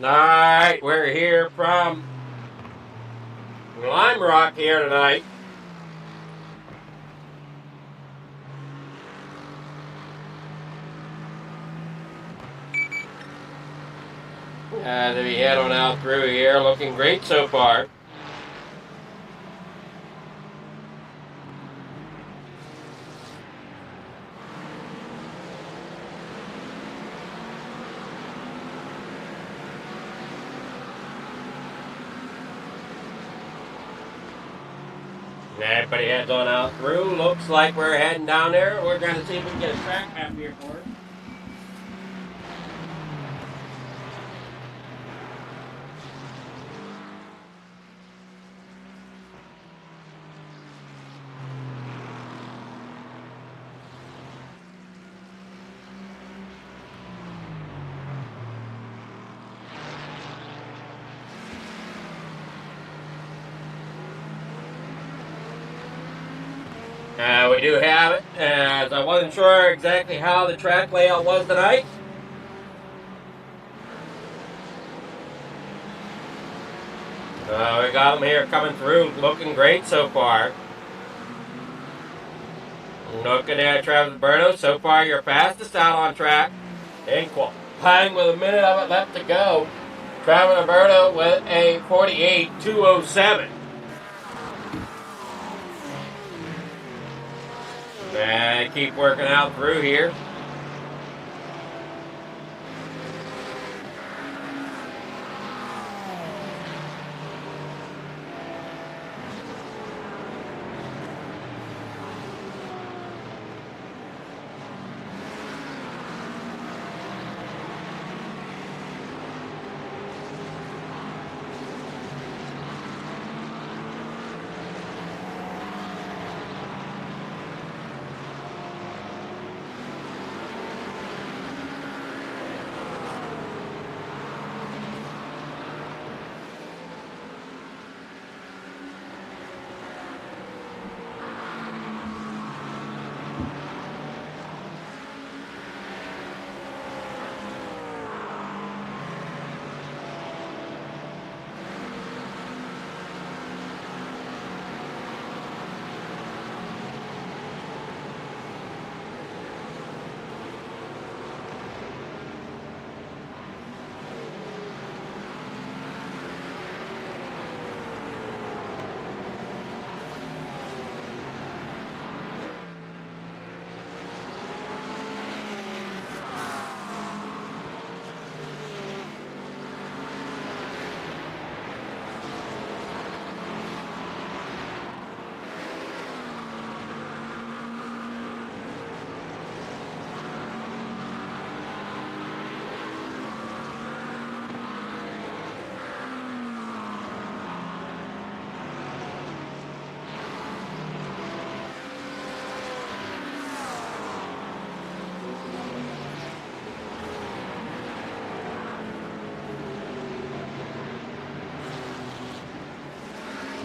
Alright, we're here from Lime Rock here tonight. As we head on out through here, looking great so far. Everybody heads on out through. Looks like we're heading down there. We're going to see if we can get a track map here for us. We do have it, as I wasn't sure exactly how the track layout was tonight. We got them here coming through, looking great so far. Looking at Travis Berto, so far you're fastest out on track. In qualifying with a minute of it left to go. Travis Berto with a 48.207. And keep working out through here.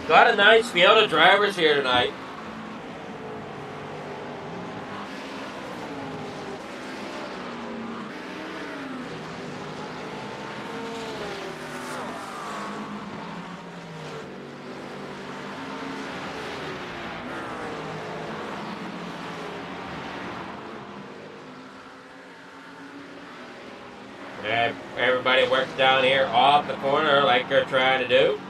Got a nice field of drivers here tonight. And everybody works down here off the corner like they're trying to do.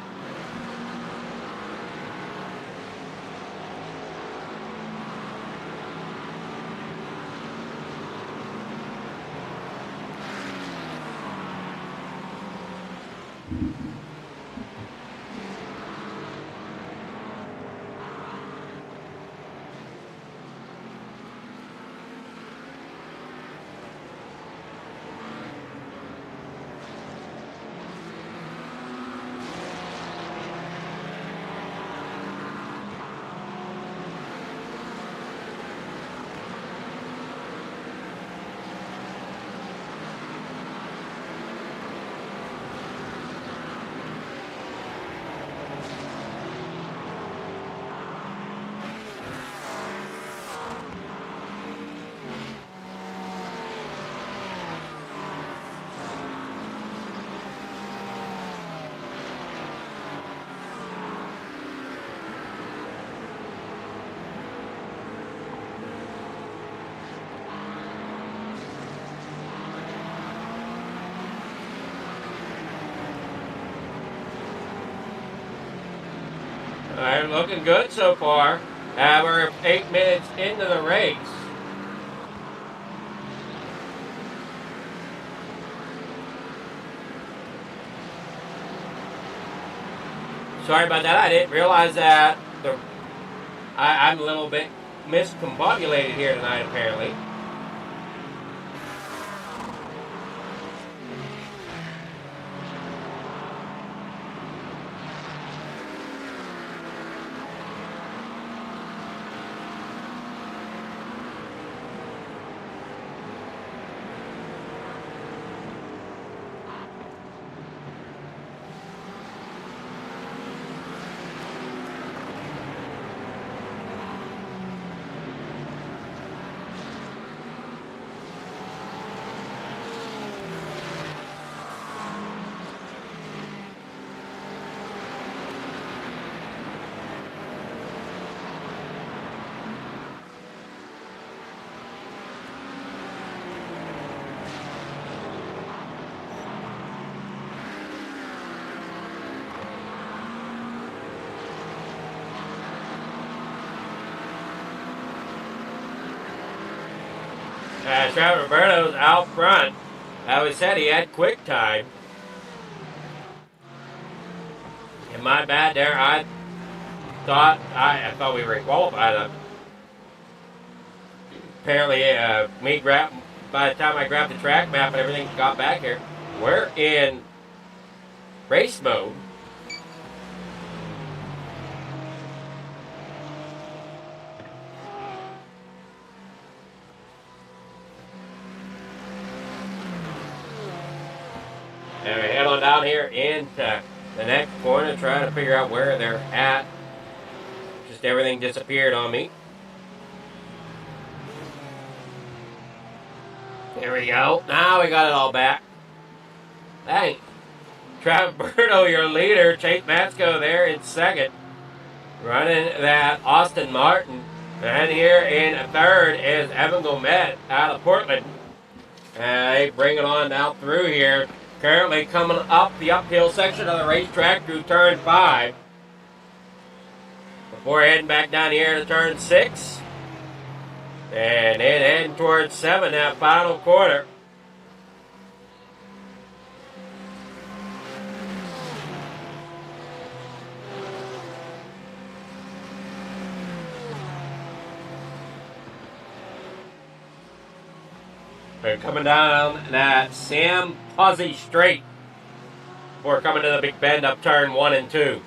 Alright, looking good so far. We're 8 minutes into the race. Sorry about that. I didn't realize that I'm a little bit miscombobulated here tonight, apparently. Travis Roberto's out front. We said he had quick time. And my bad there. I thought we were qualified. Apparently, by the time I grabbed the track map and everything got back here, we're in race mode. And we head on down here into the next corner, trying to figure out where they're at. Just everything disappeared on me. There we go. Now we got it all back. Hey, Travis Berto, your leader. Chase Matsko there in second. Running that Austin Martin. And here in third is Evan Gomet out of Portland. They bring it on down through here. Currently coming up the uphill section of the racetrack through turn 5. Before heading back down here to turn 6. And then heading towards 7, that final quarter. We're coming down that Sam Puzzy Straight before coming to the big bend up turn 1 and 2.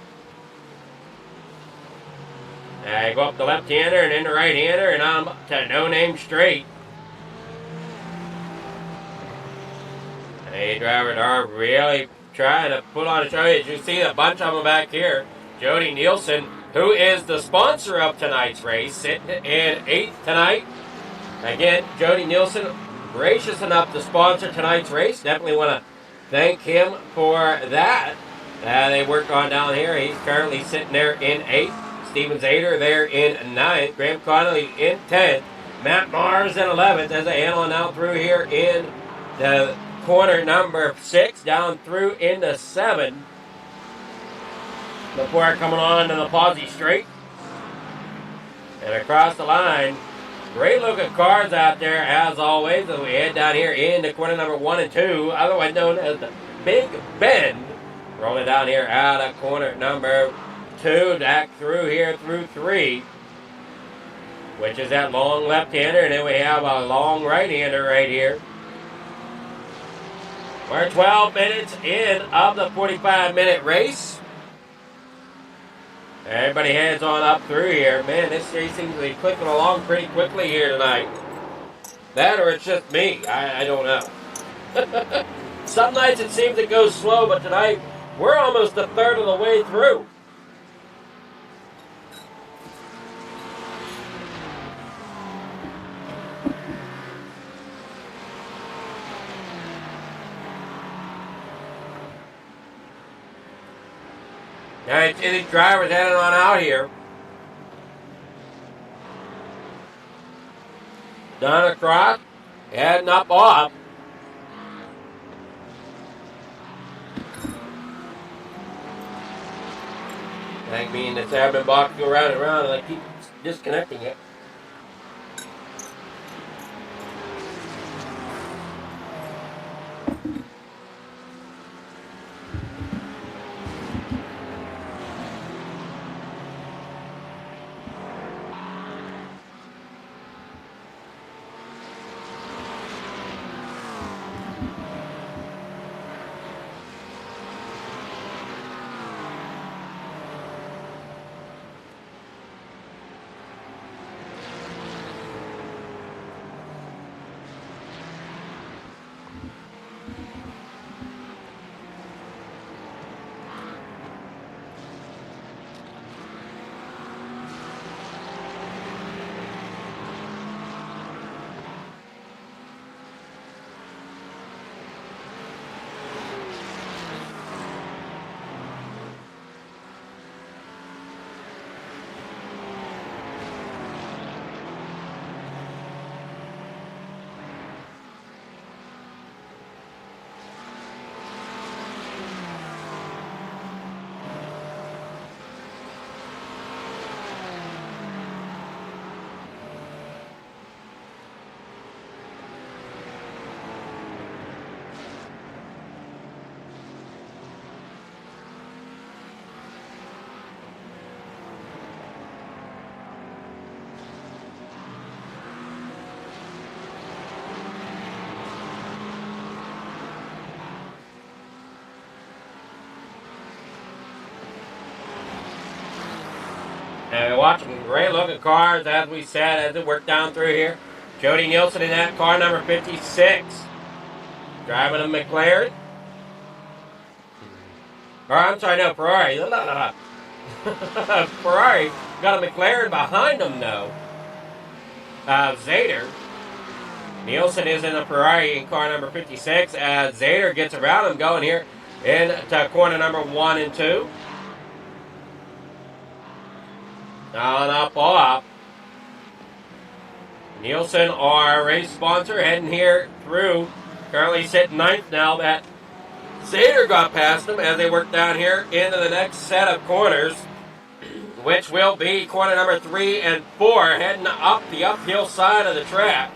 Go up the left-hander and then the right-hander and on to No Name Straight. Hey, drivers are really trying to put on a show. As you see a bunch of them back here. Jody Nielsen, who is the sponsor of tonight's race, sitting in 8th tonight. Again, Jody Nielsen, gracious enough to sponsor tonight's race. Definitely want to thank him for that. They worked on down here. He's currently sitting there in 8th. Steven Zader there in 9th. Graham Connolly in 10th. Matt Mars in 11th as they handle it out through here in the corner number 6 down through into 7. Before coming on to the Puzzy Straight. And across the line. Great looking cars out there as always as we head down here into corner number 1 and 2, otherwise known as the Big Bend. Rolling down here out of corner number 2, back through here through 3, which is that long left-hander, and then we have a long right-hander right here. We're 12 minutes in of the 45-minute race. Everybody heads on up through here. Man, this race seems to be clicking along pretty quickly here tonight. That or it's just me. I don't know. Some nights it seems to go slow, but tonight we're almost a third of the way through. All right, these drivers heading on out here. Down across, heading up off. I mean, this admin box go round and round, and I keep disconnecting it. And we're watching great looking cars, as we said, as it worked down through here. Jody Nielsen in that car, number 56. Driving a McLaren. Or, I'm sorry, no, Ferrari. Ferrari got a McLaren behind them, though. Zader. Nielsen is in the Ferrari in car number 56. As Zader gets around him going here into corner number 1 and 2. On up off. Nielsen, our race sponsor, heading here through. Currently sitting 9th now. That Zader got past him as they work down here into the next set of corners, which will be corner number 3 and 4, heading up the uphill side of the track.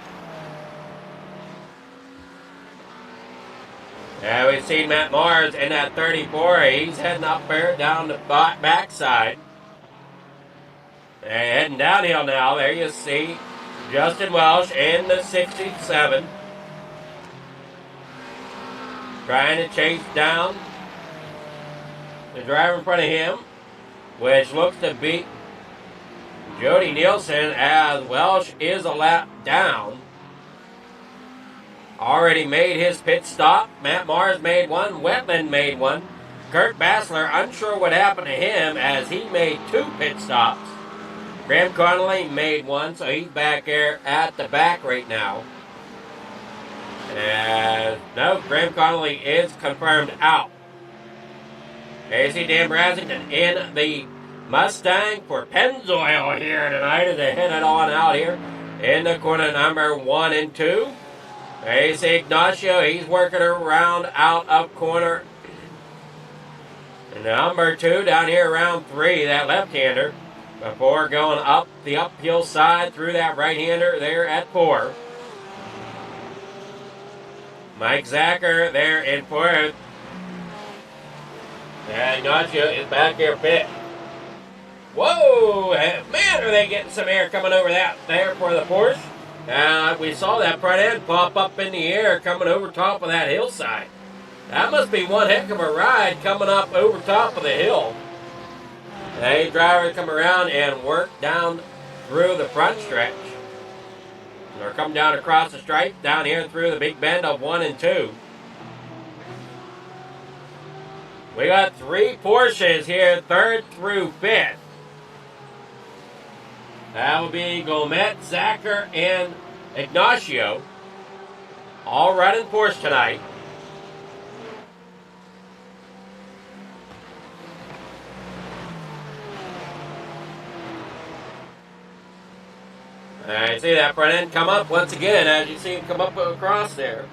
And we've seen Matt Mars in that 34. He's heading up there down the backside. And heading downhill now. There you see Justin Welsh in the 67. Trying to chase down the driver in front of him, which looks to be Jody Nielsen, as Welsh is a lap down. Already made his pit stop. Matt Mars made one. Wetland made one. Kurt Bassler, unsure what happened to him, as he made 2 pit stops. Graham Connolly made one, so he's back there at the back right now. And no, Graham Connolly is confirmed out. AC Dan Brasington in the Mustang for Pennzoil here tonight as they headed on out here in the corner number 1 and 2. AC Ignacio, he's working around out of corner number 2 down here around 3, that left-hander, before going up the uphill side through that right-hander there at 4. Mike Zacher there in 4th. And Ignacio is back here pit. Whoa! Man, are they getting some air coming over that there for the Porsche. We saw that front end pop up in the air coming over top of that hillside. That must be one heck of a ride coming up over top of the hill. A driver come around and work down through the front stretch. Or come down across the stripe, down here through the big bend of 1 and 2. We got 3 Porsches here, 3rd through 5th. That will be Gomet, Zacher, and Ignacio. All running Porsche tonight. Alright, see that front end come up once again as you see him come up across there.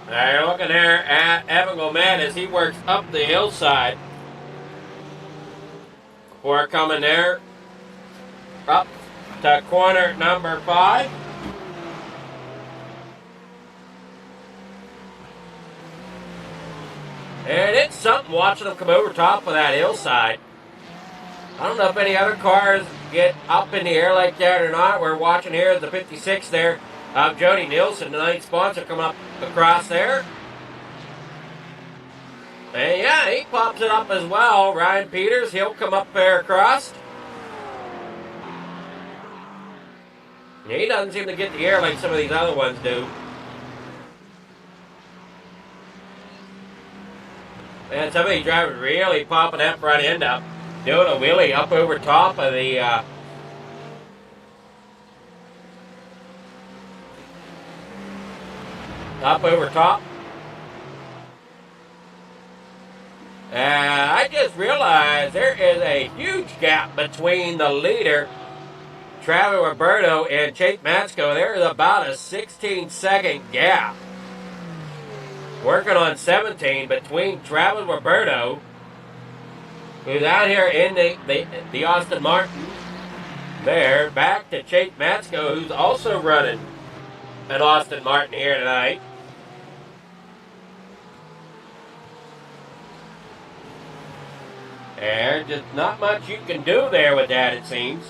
Now you're looking there at Evan Gomet as he works up the hillside. Before coming there up to corner number 5. And it's something watching them come over top of that hillside. I don't know if any other cars get up in the air like that or not. We're watching here at the 56 there of Jody Nielsen, the 9th sponsor, come up across there. And yeah, he pops it up as well. Ryan Peters, he'll come up there across. He doesn't seem to get the air like some of these other ones do. Man, some of these drivers really popping that front end up. Doing a wheelie up over top of the up over top. And I just realized there is a huge gap between the leader, Travis Roberto, and Chase Matsko. There is about a 16-second gap. Working on 17 between Travis Roberto, who's out here in the Aston Martin, there, back to Chase Matsko, who's also running an Aston Martin here tonight. There's just not much you can do there with that, it seems.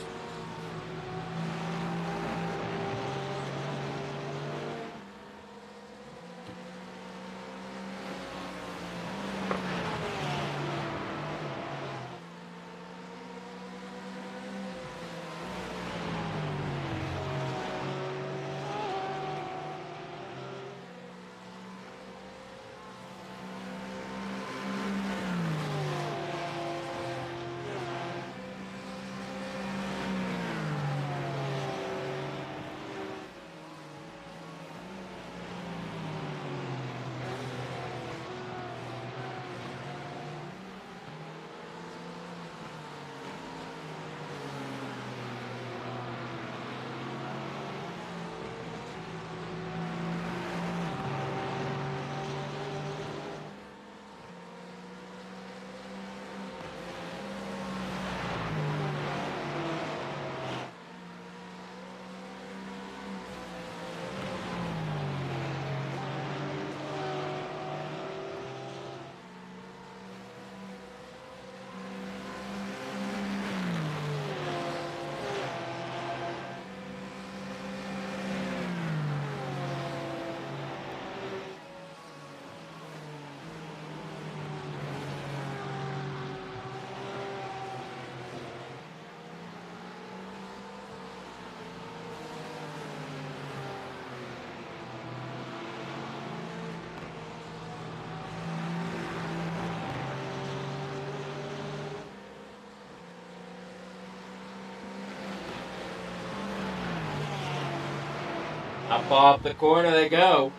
Up off the corner they go.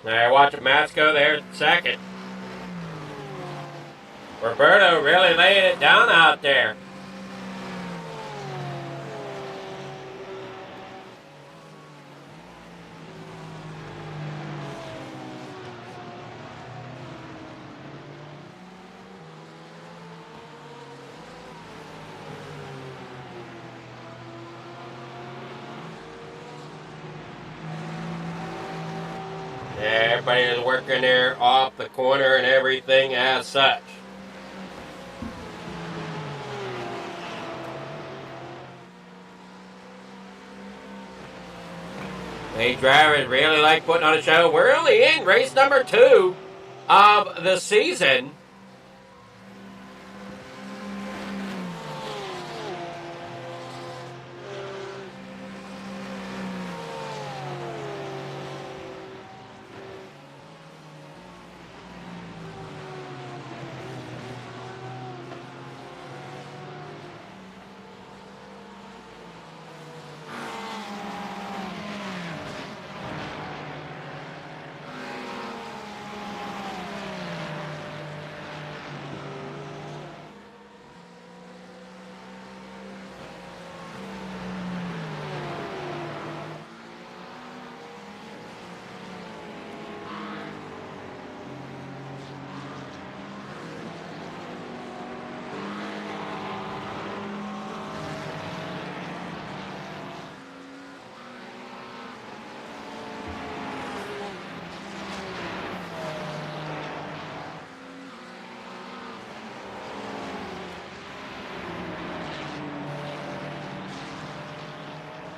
There, watching Masco there, second. Roberto really laying it down out there. Everybody is working there off the corner and everything as such. These drivers really like putting on a show. We're only in race number 2 of the season.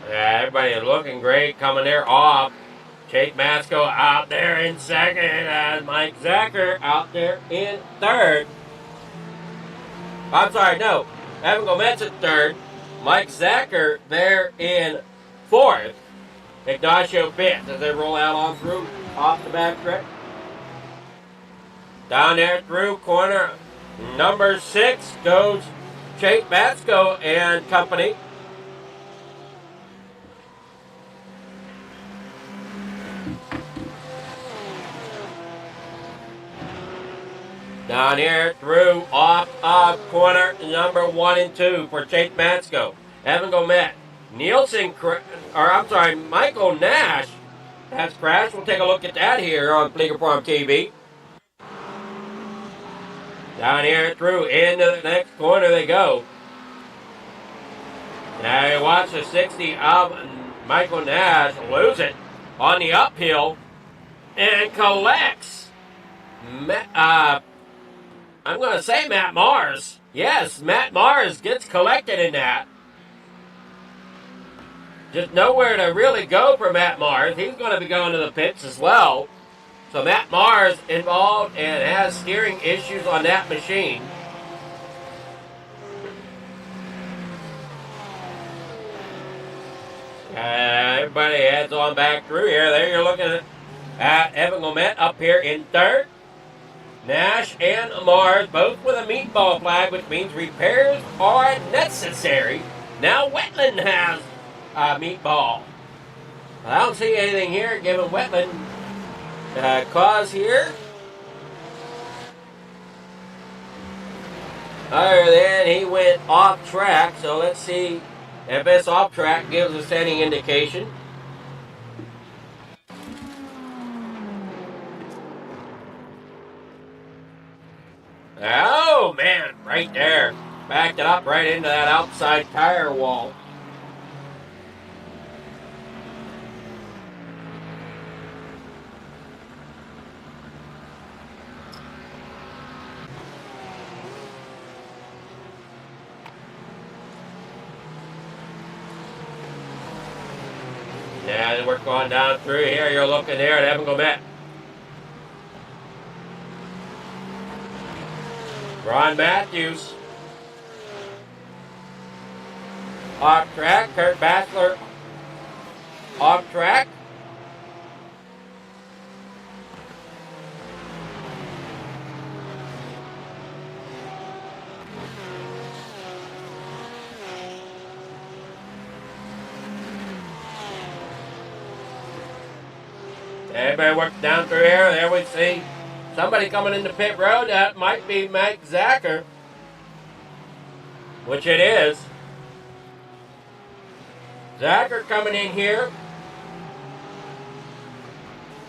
Yeah, everybody is looking great coming there off. Chase Masco out there in second, and Mike Zacher out there in third. I'm sorry, no. Evan Gomez in third. Mike Zacher there in fourth. Ignacio fifth as they roll out on through off the back stretch. Down there through corner number 6 goes Chase Masco and company. Down here through off of corner number 1 and 2 for Chase Masco. Evan Gomez. Michael Nash has crashed. We'll take a look at that here on Fleeger Farm TV. Down here through into the next corner they go. Now you watch the 60 of Michael Nash lose it on the uphill and collects I'm going to say Matt Mars. Yes, Matt Mars gets collected in that. Just nowhere to really go for Matt Mars. He's going to be going to the pits as well. So Matt Mars involved and has steering issues on that machine. Everybody heads on back through here. There you're looking at Evan Gomez up here in third. Nash and Mars both with a meatball flag, which means repairs are necessary. Now Wetland has a meatball. I don't see anything here giving Wetland cause here. Other than he went off track, so let's see if this off track gives us any indication. Oh, man, right there. Backed it up right into that outside tire wall. Yeah, we're going down through here. You're looking there at Evan Gomez. Ron Matthews. Off track. Kurt Bachelor. Off track. Everybody works down through here. There we see somebody coming into pit road. That might be Mike Zacher, which it is. Zacher coming in here.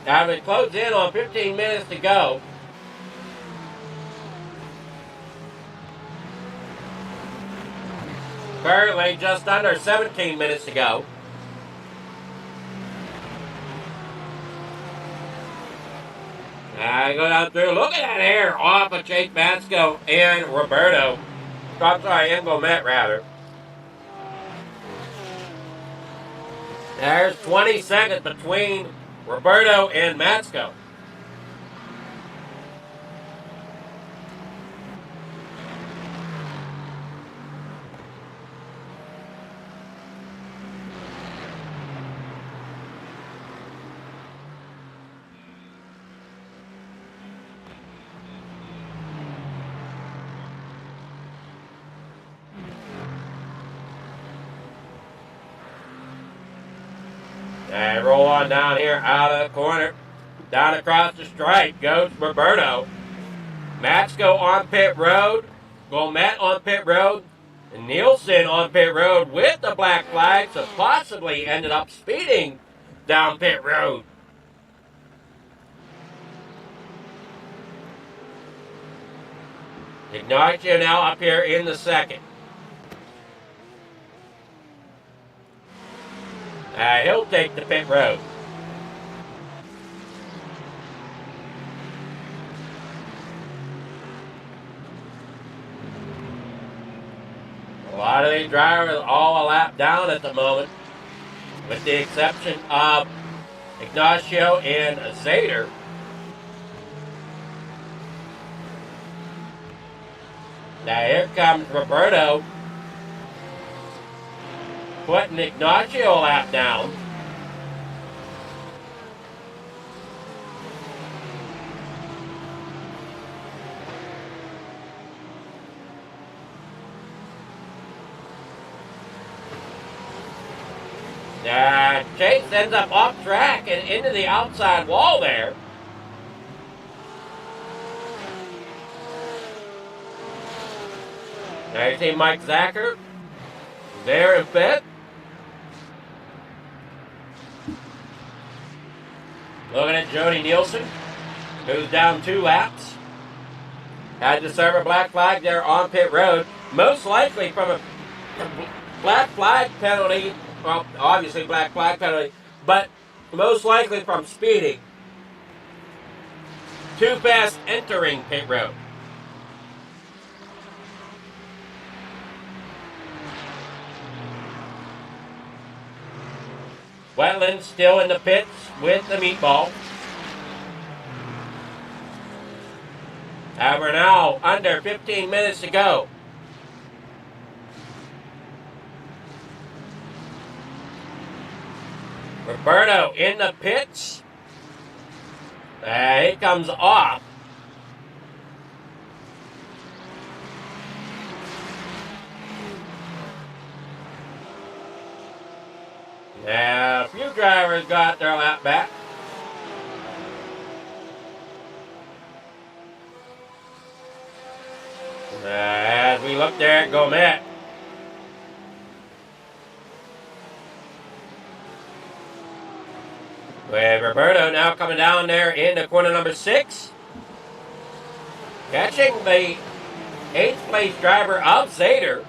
Now we close in on 15 minutes to go. Currently just under 17 minutes to go. I go down through. Look at that hair off of Chase Matsko and Roberto. I'm sorry, and Gomet rather. There's 20 seconds between Roberto and Matsko. And roll on down here out of the corner. Down across the stripe goes Roberto. Matsko on pit road. Gomet on pit road. And Nielsen on pit road with the black flag. So possibly ended up speeding down pit road. Ignacio now up here in the second. He'll take the pit road. A lot of these drivers all a lap down at the moment, with the exception of Ignacio and Zader. Now here comes Roberto, putting Ignacio a lap down. Chase ends up off track and into the outside wall there. Now you see Mike Zacher there in fifth. Looking at Jody Nielsen, who's down 2 laps. Had to serve a black flag there on pit road. Most likely from a black flag penalty. Well, obviously black flag penalty, but most likely from speeding. Too fast entering pit road. Wetland still in the pits with the meatball. And we're now under 15 minutes to go. Roberto in the pits. He comes off. Now, a few drivers got their lap back. As we look there at Gomet. With Roberto now coming down there into corner number 6. Catching the 8th place driver of Zader.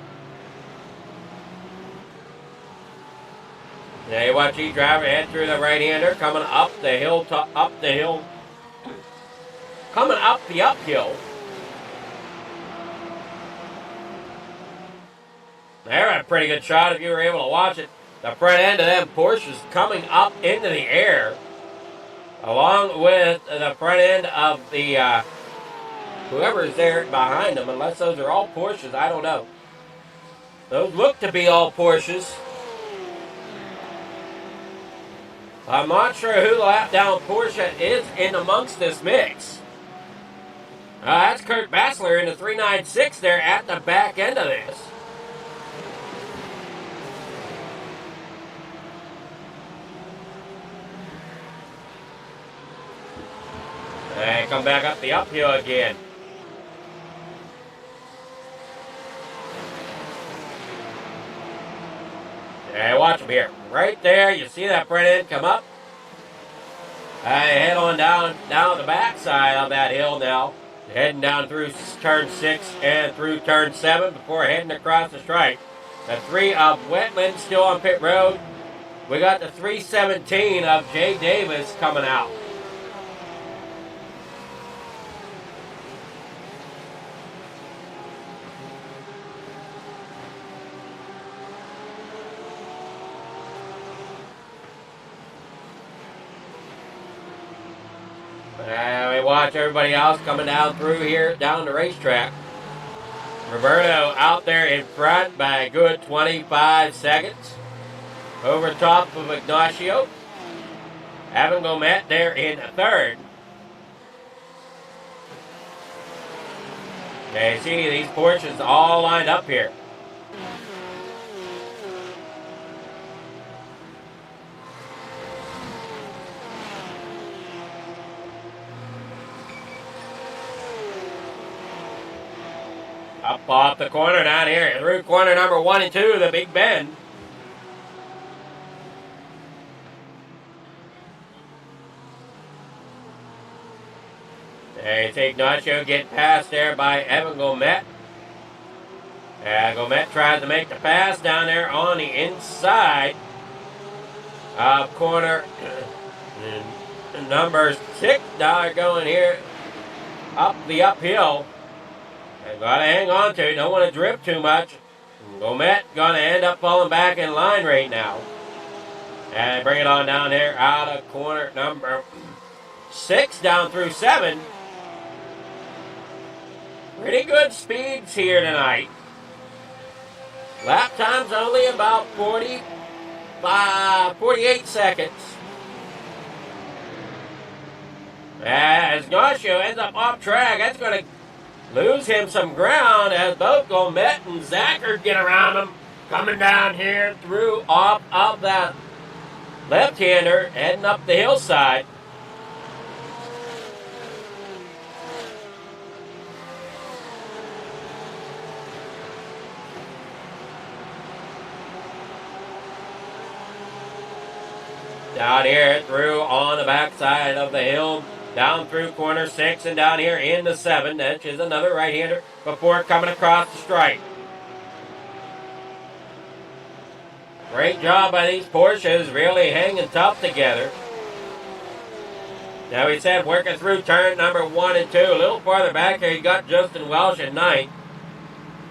Now you watch each driver head through the right-hander, coming up the hill, coming up the uphill. There, a pretty good shot if you were able to watch it. The front end of them Porsches coming up into the air, along with the front end of the whoever is there behind them. Unless those are all Porsches, I don't know. Those look to be all Porsches. I'm not sure who the lap down Porsche is in amongst this mix. That's Kurt Bassler in the 396 there at the back end of this. And come back up the uphill again. And watch him here. Right there, you see that front end come up? Head on down the backside of that hill now. Heading down through turn 6 and through turn 7 before heading across the stripe. The 3 of Wetland still on pit road. We got the 317 of Jay Davis coming out. And we watch everybody else coming down through here, down the racetrack. Roberto out there in front by a good 25 seconds. Over top of Ignacio. Evan Gomet there in third. Okay, see these Porsches all lined up here. Up off the corner down here, through corner number 1 and 2, the Big Bend. There you see Ignacio get past there by Evan Gomet. Gomet tries to make the pass down there on the inside of corner number 6. Now going here up the uphill. And gotta hang on to it. Don't want to drift too much. Gomet gonna end up falling back in line right now. And bring it on down here out of corner number 6 down through 7. Pretty good speeds here tonight. Lap time's only about 48 seconds. As Ignacio ends up off track, that's going to lose him some ground as both Gomet and Zachar get around him. Coming down here through off of that left-hander, heading up the hillside. Down here through on the backside of the hill, down through corner 6 and down here into 7. That is another right-hander before coming across the stripe. Great job by these Porsches, really hanging tough together. Now we said working through turn number 1 and 2. A little farther back here, you got Justin Welsh in 9th.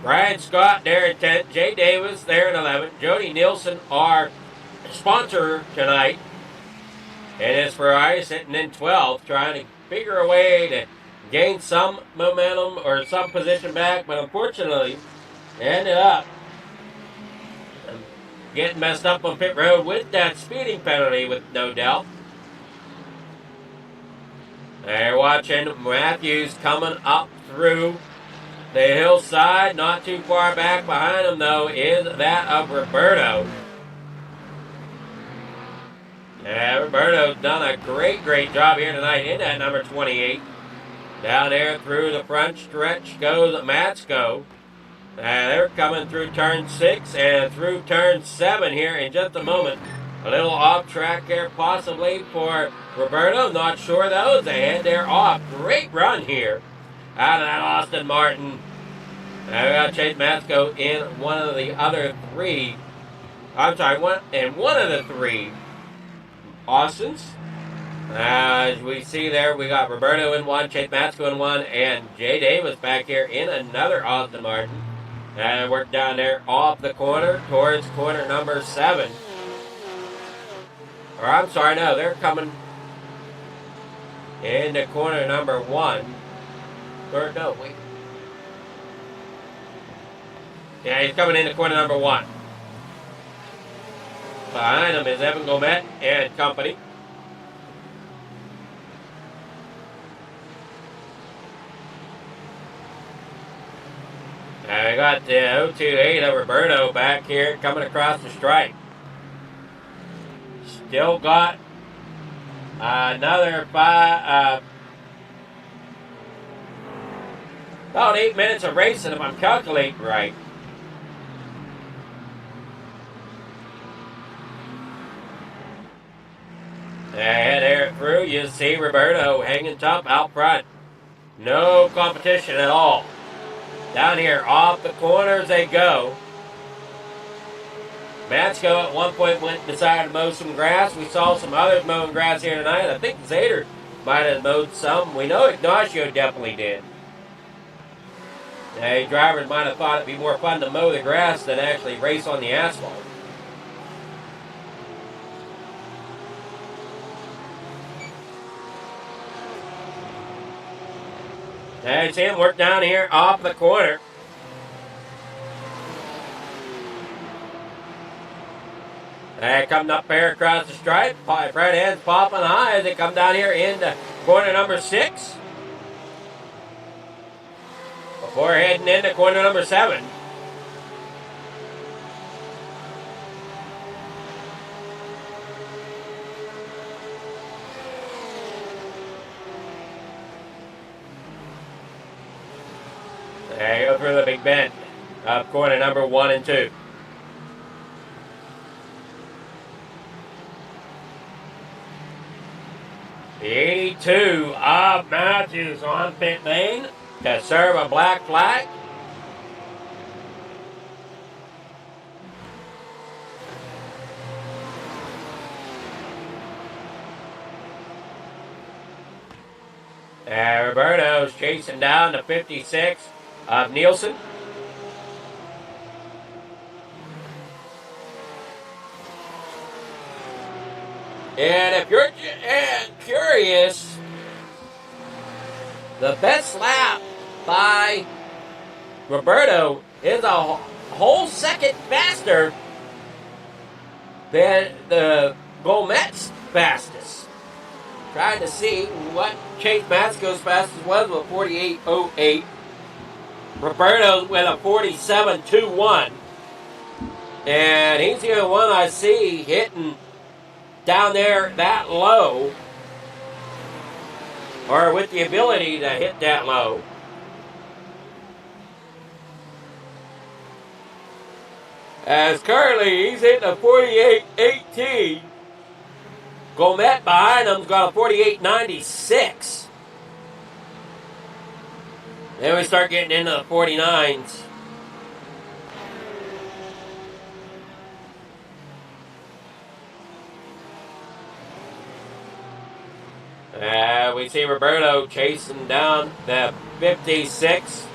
Brian Scott there in 10th. Jay Davis there in 11th. Jody Nielsen, our sponsor tonight, and his Ferrari sitting in 12th, trying to figure a way to gain some momentum or some position back, but unfortunately ended up getting messed up on pit road with that speeding penalty, with no doubt. They're watching Matthews coming up through the hillside, not too far back behind him though is that of Roberto. Yeah, Roberto's done a great job here tonight in that number 28. Down there through the front stretch goes Matsko. They're coming through turn 6 and through turn 7 here in just a moment. A little off track here possibly for Roberto. Not sure though. And they're off. Great run here out of that Austin Martin. We got Chase Matsko in one of the other 3. I'm sorry, one of the 3 Austins. As we see there, we got Roberto in 1, Chase Matsko in 1, and Jay Davis back here in another Austin Martin. And work down there off the corner towards corner number 7. Or I'm sorry, no, they're coming into corner number 1. Or no, wait. Yeah, he's coming into corner number 1. Behind him is Evan Gomet and company. We got the 028 of Roberto back here coming across the stripe. Still got another About 8 minutes of racing if I'm calculating right. And there through, you see Roberto hanging tough out front. No competition at all. Down here, off the corners they go. Matsko at one point went and decided to mow some grass. We saw some others mowing grass here tonight. I think Zader might have mowed some. We know Ignacio definitely did. Hey, drivers might have thought it'd be more fun to mow the grass than actually race on the asphalt. Hey, see him work down here off the corner. Hey, coming up there across the stripe. Right hands popping high as they come down here into corner number 6. Before heading into corner number 7. There you go through the big bend of corner number 1 and 2. The 82 of Matthews on pit lane to serve a black flag. Roberto's chasing down the 56 of Nielsen. And if you're curious, the best lap by Roberto is a whole second faster than the Gomet's fastest. Trying to see what Chase Matsko's fastest was with 48.08. Roberto's with a 47.21. And he's the only one I see hitting down there that low, or with the ability to hit that low. As currently he's hitting a 48.18. Gomet behind him's got a 48.96. Then we start getting into the 49s. We see Roberto chasing down the 56.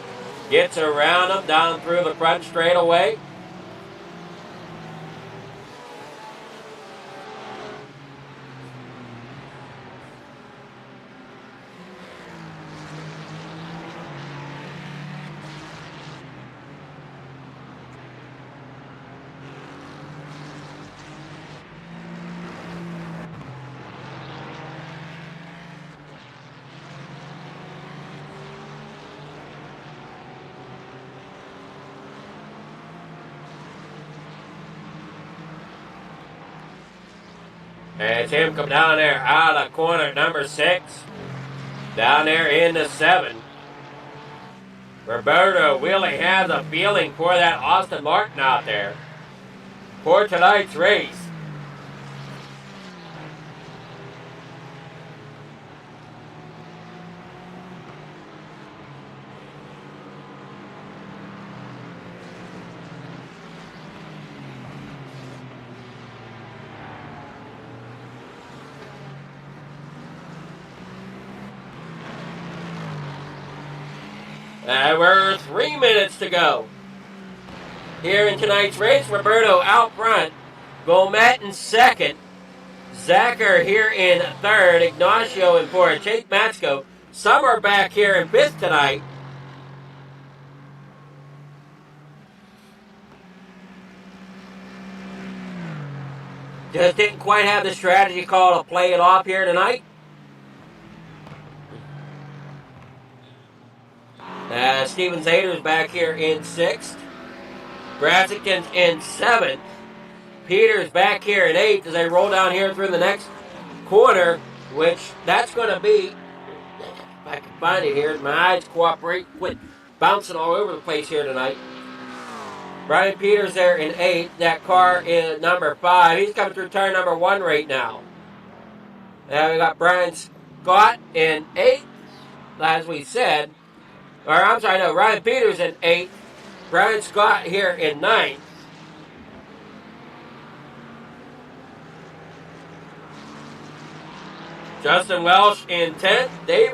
Gets around him down through the front straightaway. And it's him come down there out of corner number 6. Down there into 7. Roberto really has a feeling for that Austin Martin out there for tonight's race. We're 3 minutes to go. Here in tonight's race, Roberto out front. Gomet in second. Zacher here in third. Ignacio in fourth. Chase Matsko. Some are back here in fifth tonight. Just didn't quite have the strategy call to play it off here tonight. Steven Zader's back here in 6th. Brassington's in 7th. Peter's back here in 8th as they roll down here through the next corner, which that's going to be, if I can find it here, my eyes cooperate with bouncing all over the place here tonight. Brian Peters there in 8th. That car in number 5. He's coming through turn number 1 right now. And we got Brian Scott in 8th, as we said. Or I'm sorry, no, Ryan Peters in 8th. Brian Scott here in 9th. Justin Welsh in 10th. Jay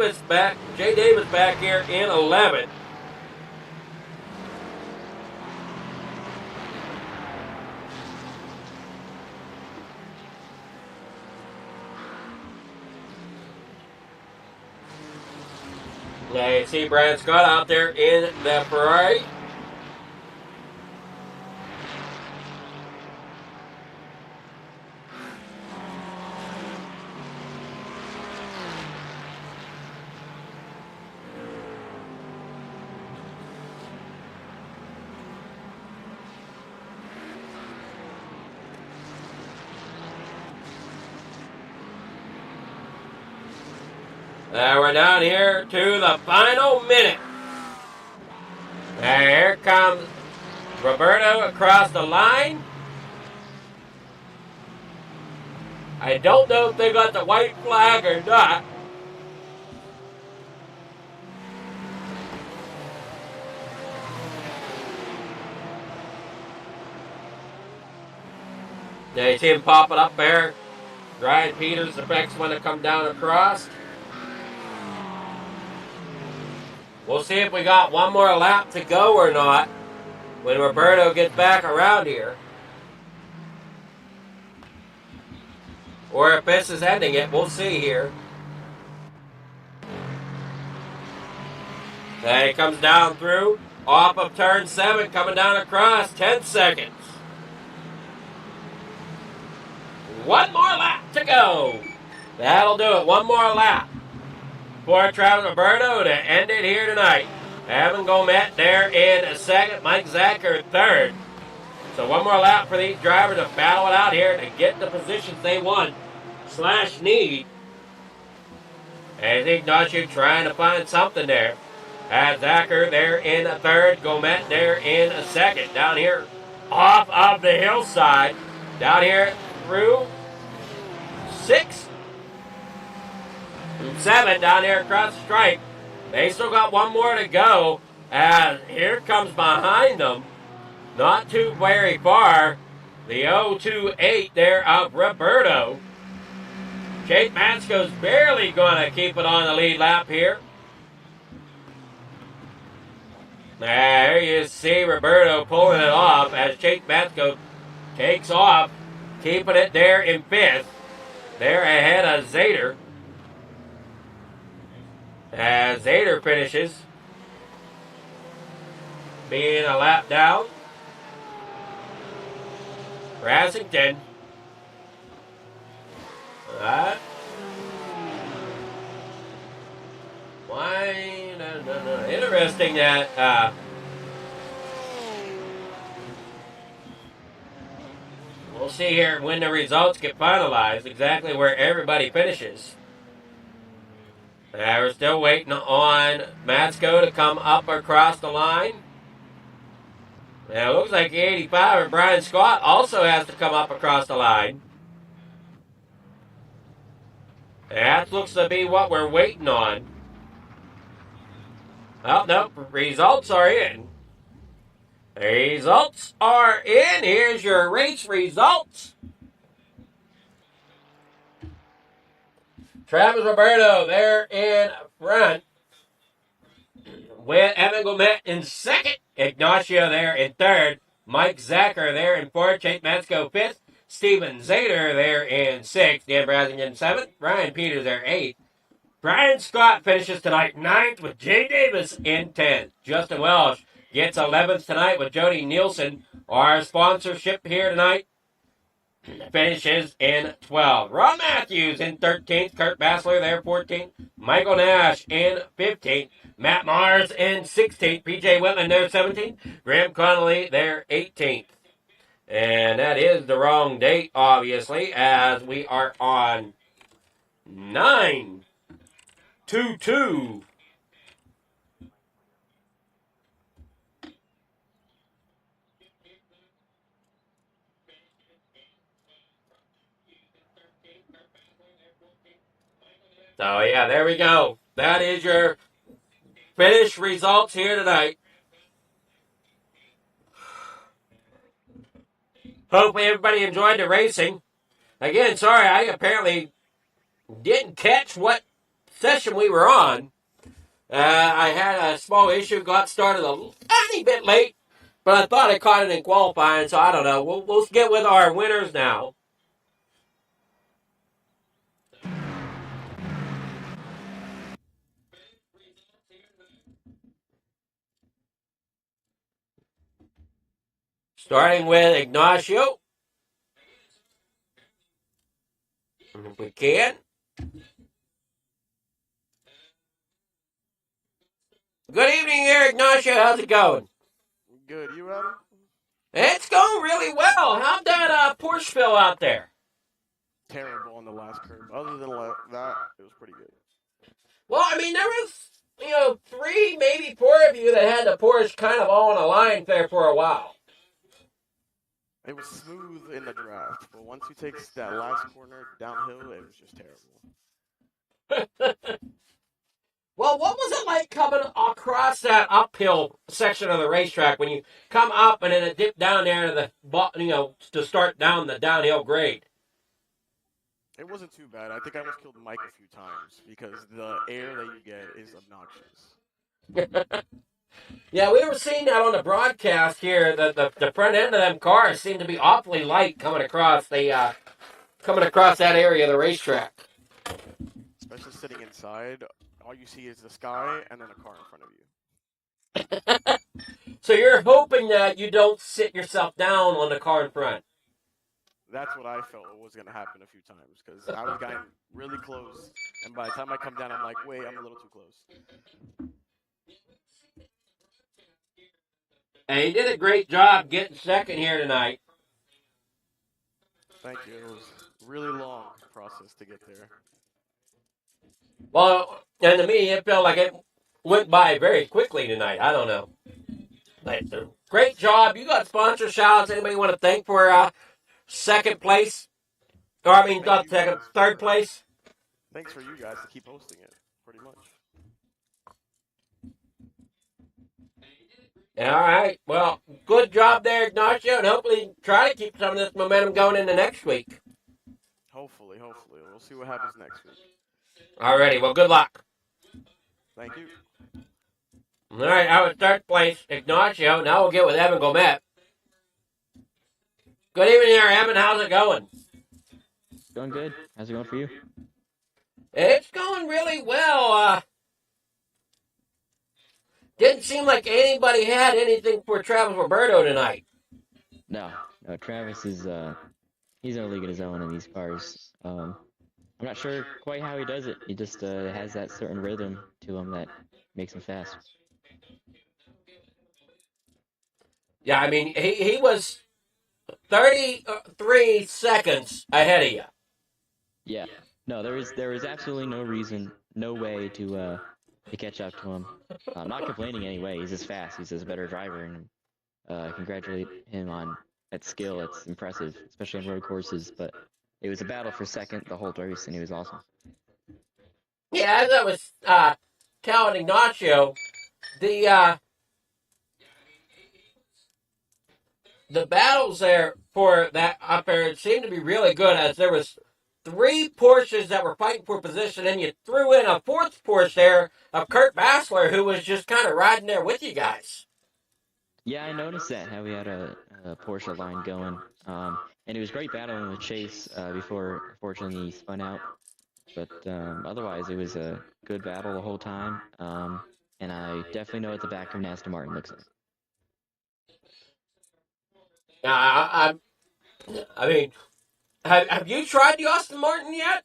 Davis back here in 11th. Now you see Brian Scott out there in the Ferrari. Now we're down here to the final minute. And here comes Roberto across the line. I don't know if they got the white flag or not. Now you see him popping up there. Ryan Peters, the next one to come down across. We'll see if we got one more lap to go or not when Roberto gets back around here. Or if this is ending it, we'll see here. Then he comes down through, off of turn 7, coming down across, 10 seconds. One more lap to go. That'll do it, one more lap for Travis Roberto to end it here tonight. Evan Gomet there in 2nd, Mike Zacher 3rd. So one more lap for these drivers to battle it out here to get the positions they want / need. And I think Ignacio trying to find something there. As Zacher there in 3rd, Gomet there in 2nd. Down here off of the hillside. Down here through 6 and 7 down here across the stripe. They still got one more to go. And here comes behind them, not too very far, the 028 there of Roberto. Jake Matsko's barely going to keep it on the lead lap here. There you see Roberto pulling it off as Jake Matsko takes off, keeping it there in 5th. They're ahead of Zader. As Zader finishes, being a lap down. Brassington. Why? No. Interesting that we'll see here when the results get finalized exactly where everybody finishes. We're still waiting on Matsko to come up across the line. Now it looks like the 85 and Brian Scott also has to come up across the line. That looks to be what we're waiting on. Oh, no, results are in. Results are in. Here's your race results. Travis Roberto there in front with Evan Gomet in 2nd. Ignacio there in 3rd. Mike Zacher there in 4th. Jake Matsko 5th. Steven Zader there in 6th. Dan Brasington 7th. Ryan Peters there 8th. Brian Scott finishes tonight 9th with Jay Davis in 10th. Justin Welsh gets 11th tonight with Jody Nielsen. Our sponsorship here tonight finishes in 12th. Ron Matthews in 13th. Kurt Bassler there 14th. Michael Nash in 15th. Matt Mars in 16th. PJ Whitman there 17th. Graham Connolly there 18th. And that is the wrong date, obviously, as we are on 9/22. So, yeah, there we go. That is your finished results here tonight. Hopefully everybody enjoyed the racing. Again, sorry, I apparently didn't catch what session we were on. I had a small issue, got started a tiny bit late, but I thought I caught it in qualifying, so I don't know. We'll get with our winners now. Starting with Ignacio. If we can. Good evening here, Ignacio. How's it going? Good. You, Adam? It's going really well. How'd that Porsche feel out there? Terrible on the last curve. Other than that, it was pretty good. Well, I mean, there was, 3, maybe 4 of you that had the Porsche kind of all on a line there for a while. It was smooth in the draft, but once you take that last corner downhill, it was just terrible. Well, what was it like coming across that uphill section of the racetrack when you come up and then it dip down there to to start down the downhill grade? It wasn't too bad. I think I almost killed Mike a few times because the air that you get is obnoxious. Yeah, we were seeing that on the broadcast here. The front end of them cars seemed to be awfully light coming across that area of the racetrack. Especially sitting inside, all you see is the sky and then a car in front of you. So you're hoping that you don't sit yourself down on the car in front. That's what I felt was going to happen a few times because I was getting really close, and by the time I come down, I'm like, wait, I'm a little too close. And you did a great job getting second here tonight. Thank you. It was a really long process to get there. Well, and to me, it felt like it went by very quickly tonight. I don't know. But great job. You got sponsor shout-outs. Anybody want to thank for second place? Or, I mean, not second, third place? Thanks for you guys to keep hosting it, pretty much. All right. Well, good job there, Ignacio, and hopefully try to keep some of this momentum going into next week. Hopefully. We'll see what happens next week. All righty. Well, good luck. Thank you. All right. I was third place, Ignacio. Now we'll get with Evan Gomet. Good evening there, Evan. How's it going? Going good. How's it going for you? It's going really well. Didn't seem like anybody had anything for Travis Roberto tonight. No, Travis is he's in a league of his own in these cars. I'm not sure quite how he does it. He just has that certain rhythm to him that makes him fast. Yeah, I mean, he was 33 seconds ahead of you. Yeah. No, there is absolutely no reason, no way to catch up to him. I'm not complaining anyway. He's just fast. He's just a better driver, and congratulate him on that skill. It's impressive, especially on road courses. But it was a battle for second the whole race, and he was awesome. Yeah, as I was telling Ignacio, the battles there for that up there seemed to be really good, as there was 3 Porsches that were fighting for position, and you threw in a 4th Porsche there of Kurt Bassler, who was just kind of riding there with you guys. Yeah, I noticed that, how we had a Porsche line going. And it was great battling with Chase before, unfortunately, he spun out. But otherwise, it was a good battle the whole time. And I definitely know what the back of an Aston Martin looks like. I mean, have you tried the Aston Martin yet?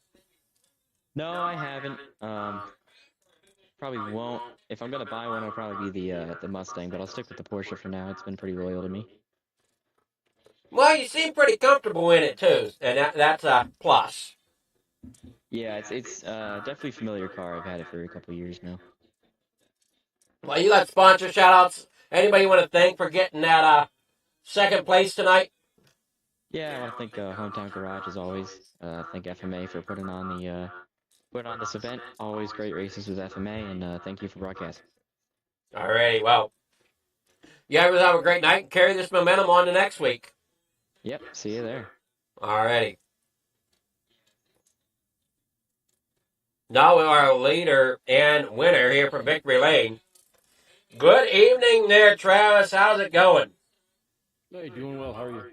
No, I haven't. Probably won't. If I'm gonna buy one, it'll probably be the Mustang, but I'll stick with the Porsche for now. It's been pretty loyal to me. Well, you seem pretty comfortable in it too, and that's a plus. Yeah, it's definitely a familiar car. I've had it for a couple years now. Well, you got sponsor shout-outs. Anybody you want to thank for getting that second place tonight? Yeah, I want to thank Hometown Garage as always. Thank FMA for putting on put on this event. Always great races with FMA, and thank you for broadcasting. Alrighty, well, you guys have a great night and carry this momentum on to next week. Yep, see you there. Alrighty. Now our leader and winner here from Victory Lane. Good evening there, Travis. How's it going? Hey, doing well. How are you?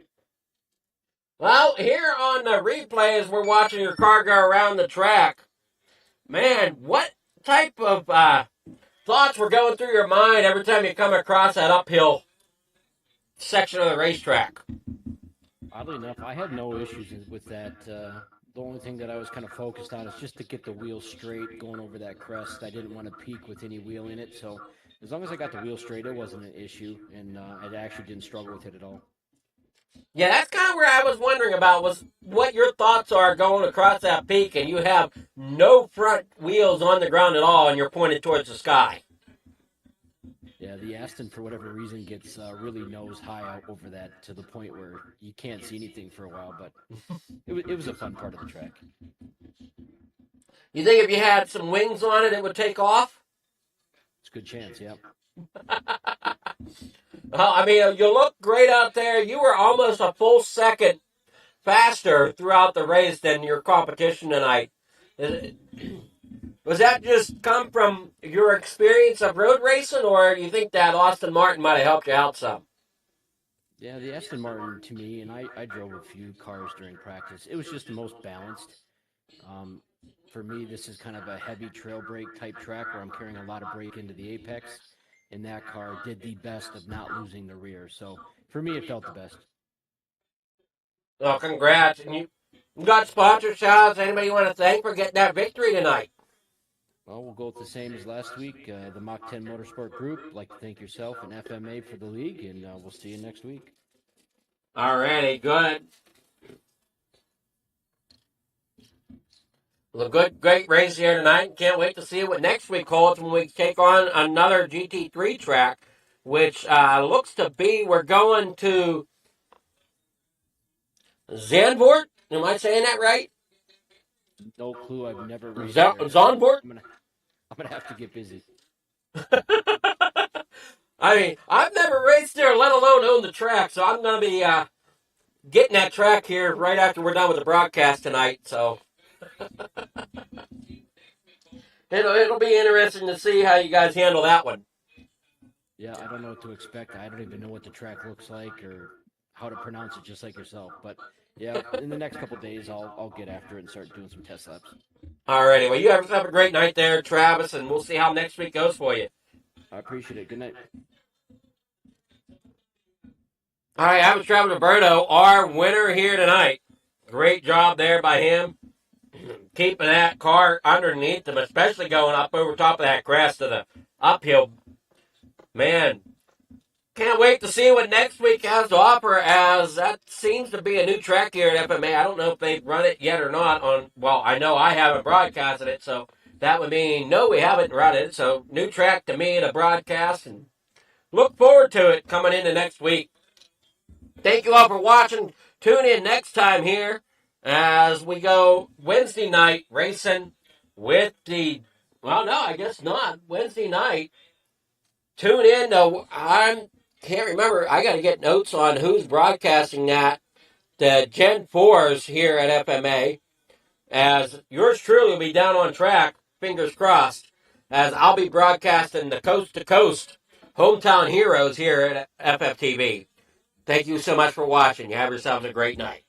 Well, here on the replay as we're watching your car go around the track, man, what type of thoughts were going through your mind every time you come across that uphill section of the racetrack? Oddly enough, I had no issues with that. The only thing that I was kind of focused on is just to get the wheel straight going over that crest. I didn't want to peak with any wheel in it, so as long as I got the wheel straight, it wasn't an issue, and I actually didn't struggle with it at all. Yeah, that's kind of where I was wondering about, was what your thoughts are going across that peak and you have no front wheels on the ground at all and you're pointed towards the sky. Yeah, the Aston, for whatever reason, gets really nose high out over that to the point where you can't see anything for a while, but it was a fun part of the track. You think if you had some wings on it, it would take off? It's a good chance, yeah. Well, I mean, you look great out there. You were almost a full second faster throughout the race than your competition tonight. Was that just come from your experience of road racing, or do you think that Aston Martin might have helped you out some? Yeah, the Aston Martin, to me, and I drove a few cars during practice, it was just the most balanced. For me, this is kind of a heavy trail brake type track where I'm carrying a lot of brake into the apex, and that car did the best of not losing the rear. So for me, it felt the best. Oh, congrats. And you got sponsor shout-outs. Anybody you want to thank for getting that victory tonight? Well, we'll go with the same as last week. The Mach 10 Motorsport Group. I'd like to thank yourself and FMA for the league, and we'll see you next week. Alrighty, good. Well, great race here tonight. Can't wait to see what next week holds when we take on another GT3 track, which looks to be, we're going to Zandvoort. Am I saying that right? No clue. I've never raced Zandvoort? I'm gonna have to get busy. I mean, I've never raced there, let alone own the track, so I'm going to be getting that track here right after we're done with the broadcast tonight, so it'll be interesting to see how you guys handle that one. Yeah, I don't know what to expect. I don't even know what the track looks like or how to pronounce it, just like yourself. But yeah, in the next couple of days, I'll get after it and start doing some test laps. Alrighty, well, you have a great night there, Travis, and we'll see how next week goes for you. I appreciate it. Good night. All right, I was Travis Roberto, our winner here tonight. Great job there by him, keeping that car underneath him, especially going up over top of that crest of the uphill. Man, can't wait to see what next week has to offer, as that seems to be a new track here at FMA. I don't know if they've run it yet or not. Well, I know I haven't broadcasted it, so that would mean no, we haven't run it. So new track to me to broadcast, and look forward to it coming into next week. Thank you all for watching. Tune in next time here as we go Wednesday night racing with the, well, no, I guess not. Wednesday night. Tune in. I can't remember. I got to get notes on who's broadcasting that. The Gen 4s here at FMA. As yours truly will be down on track, fingers crossed, as I'll be broadcasting the coast-to-coast hometown heroes here at FFTV. Thank you so much for watching. You have yourselves a great night.